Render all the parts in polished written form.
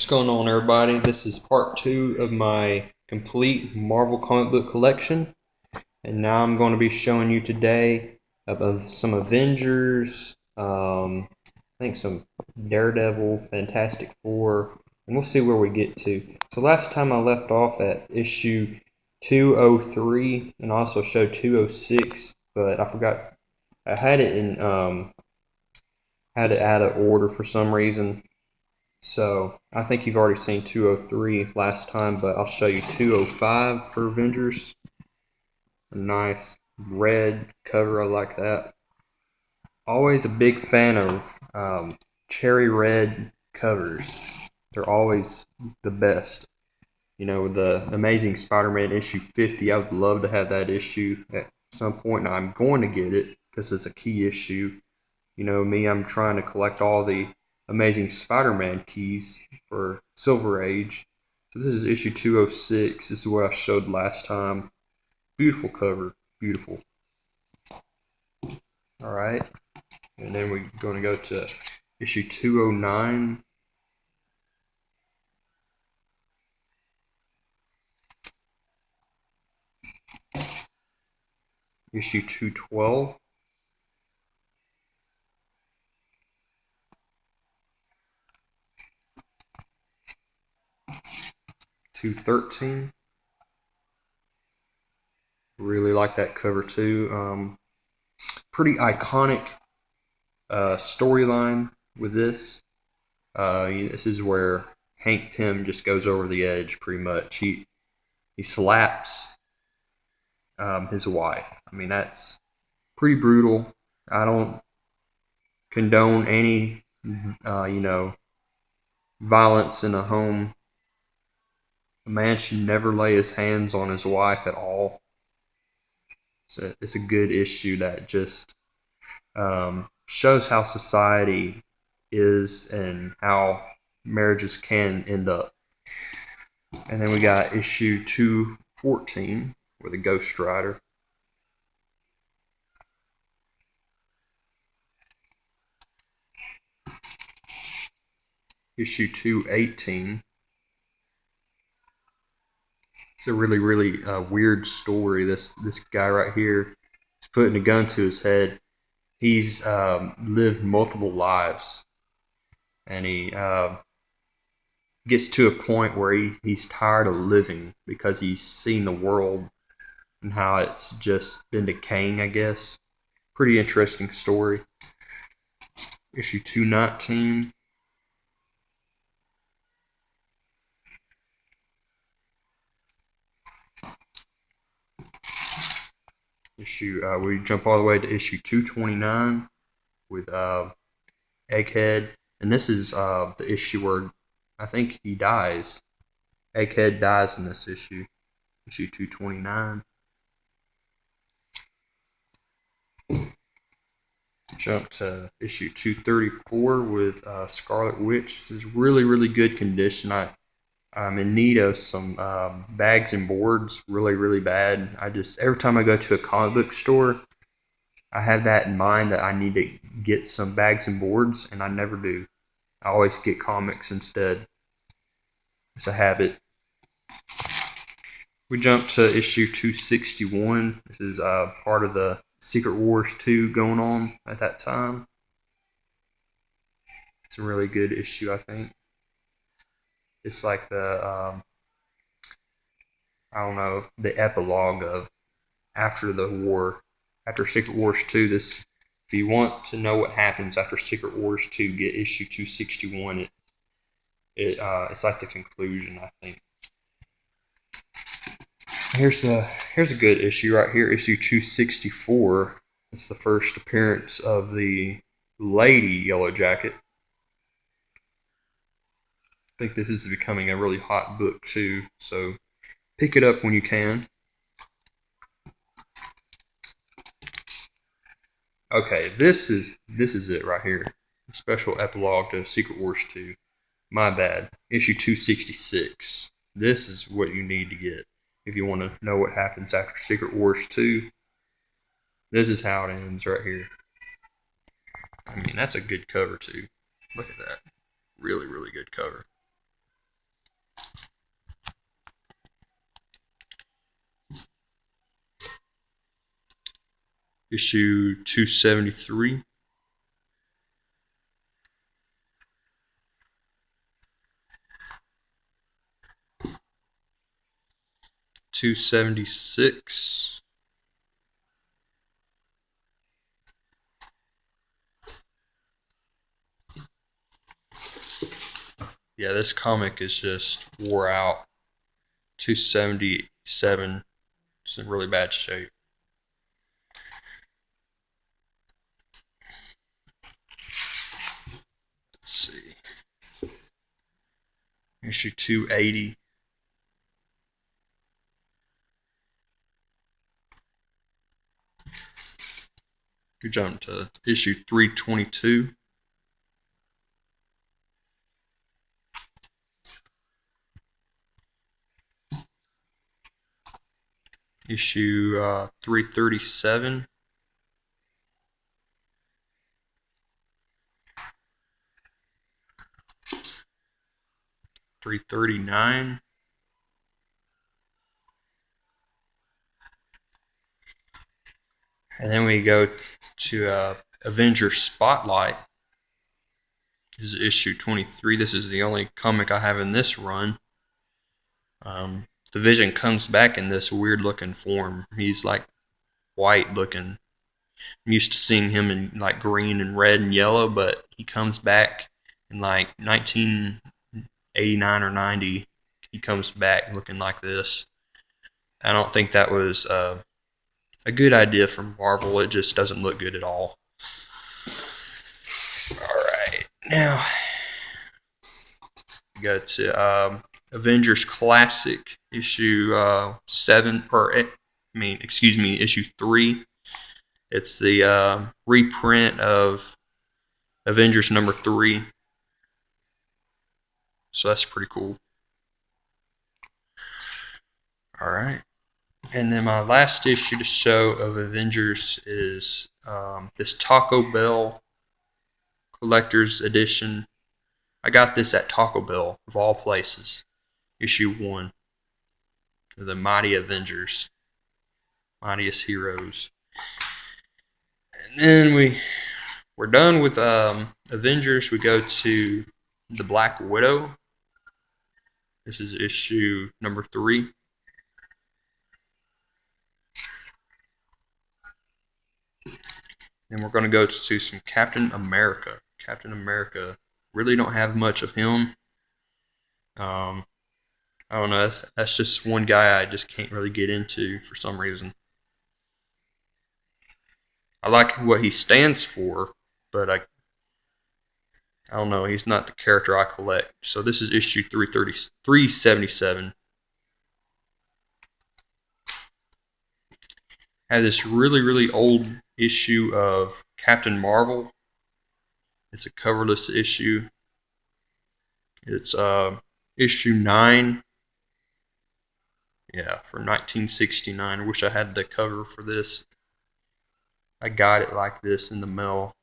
What's going on, everybody? This is part 2 of my complete Marvel comic book collection, and now I'm going to be showing you today of some Avengers, I think some Daredevil, Fantastic Four, and we'll see where we get to. So last time I left off at issue 203 and also showed 206, but I forgot I had it in had it out of order for some reason. So I think you've already seen 203 last time, but I'll show you 205 for Avengers. A nice red cover, I like that. Always a big fan of cherry red covers. They're always the best. You know, the Amazing Spider-Man issue 50, I would love to have that issue at some point, and I'm going to get it because it's a key issue. You know me, I'm trying to collect all the Amazing Spider-Man keys for Silver Age. So this is issue 206. This is what I showed last time. Beautiful cover. Beautiful. Alright. And then we're going to go to issue 209. Issue 212. #213. Really like that cover too. Pretty iconic storyline with this. This is where Hank Pym just goes over the edge pretty much. He slaps his wife. I mean, that's pretty brutal. I don't condone any violence in a home. A man should never lay his hands on his wife at all. So it's a good issue that just shows how society is and how marriages can end up. And then we got issue 214 with a Ghost Rider. Issue 218. It's a really weird story. This guy right here is putting a gun to his head. He's lived multiple lives, and he gets to a point where he's tired of living because he's seen the world and how it's just been decaying, I guess. Pretty interesting story. Issue 219. We jump all the way to issue 229 with Egghead, and this is the issue where I think he dies. Egghead dies in this issue 229. Jump to issue 234 with Scarlet Witch. This is really good condition. I'm in need of some bags and boards, really bad. Every time I go to a comic book store, I have that in mind that I need to get some bags and boards, and I never do. I always get comics instead. It's a habit. We jump to issue 261. This is part of the Secret Wars 2 going on at that time. It's a really good issue, I think. It's like the the epilogue of after the war, after Secret Wars 2. If you want to know what happens after Secret Wars 2, get issue 261. It's like the conclusion, I think. Here's a good issue right here, issue 264. It's the first appearance of the Lady Yellow Jacket. I think this is becoming a really hot book too, so pick it up when you can. Okay, this is it right here. Special epilogue to Secret Wars 2. My bad. Issue 266. This is what you need to get if you want to know what happens after Secret Wars 2. This is how it ends right here. I mean, that's a good cover too. Look at that. Really good cover. issue 273. $276. Yeah, this comic is just wore out. 277. It's in really bad shape. Let's see. Issue 280. We jump to issue 322. Issue 337. $339. And then we go to Avengers Spotlight. This is issue 23. This is the only comic I have in this run. The Vision comes back in this weird looking form. He's like white looking. I'm used to seeing him in like green and red and yellow, but he comes back in like 1989 or 90. He comes back looking like this. I don't think that was a good idea from Marvel. It just doesn't look good at all. Alright, now we go to Avengers Classic issue 7, issue 3. It's the reprint of Avengers number 3. So that's pretty cool. Alright. And then my last issue to show of Avengers is this Taco Bell Collector's Edition. I got this at Taco Bell, of all places. Issue 1. The Mighty Avengers. Mightiest Heroes. And then we're done with Avengers. We go to the Black Widow. This is issue number 3. Then we're going to go to some Captain America. Captain America, really don't have much of him. I don't know. That's just one guy I just can't really get into for some reason. I like what he stands for, but I don't know. He's not the character I collect. So this is issue 377. I have this really old issue of Captain Marvel. It's a coverless issue. It's issue 9. Yeah, from 1969. I wish I had the cover for this. I got it like this in the mail.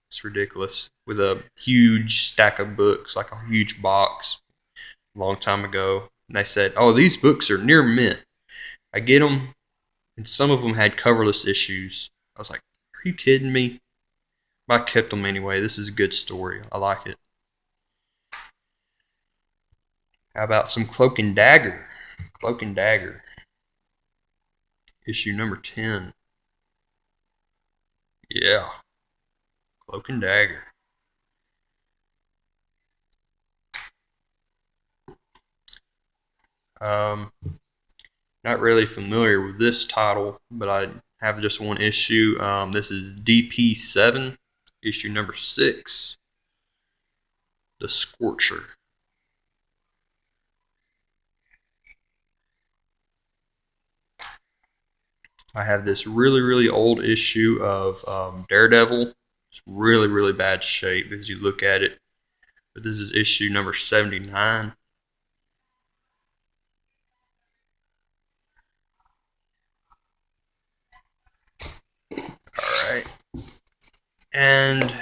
It's ridiculous. With a huge stack of books, like a huge box, a long time ago. And they said, oh, these books are near mint. I get them, and some of them had coverless issues. I was like, are you kidding me? But I kept them anyway. This is a good story. I like it. How about some Cloak and Dagger? Cloak and Dagger. Issue number 10. Yeah. Cloak and Dagger. Not really familiar with this title, but I have just one issue. This is DP7, issue number 6. The Scorcher. I have this really old issue of Daredevil. It's really bad shape as you look at it. But this is issue number 79. Alright. And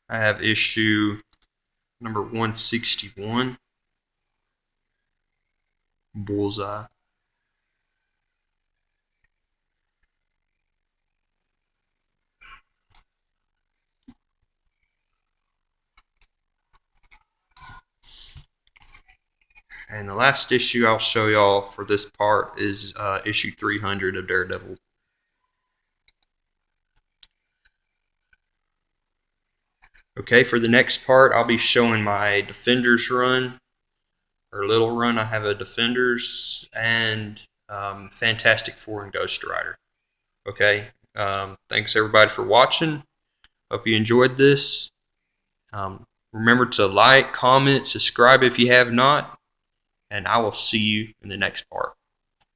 I have issue number 161. Bullseye. And the last issue I'll show y'all for this part is issue 300 of Daredevil. Okay, for the next part, I'll be showing my Defenders run, or little run. I have a Defenders and Fantastic Four and Ghost Rider. Okay, thanks everybody for watching. Hope you enjoyed this. Remember to like, comment, subscribe if you have not, and I will see you in the next part.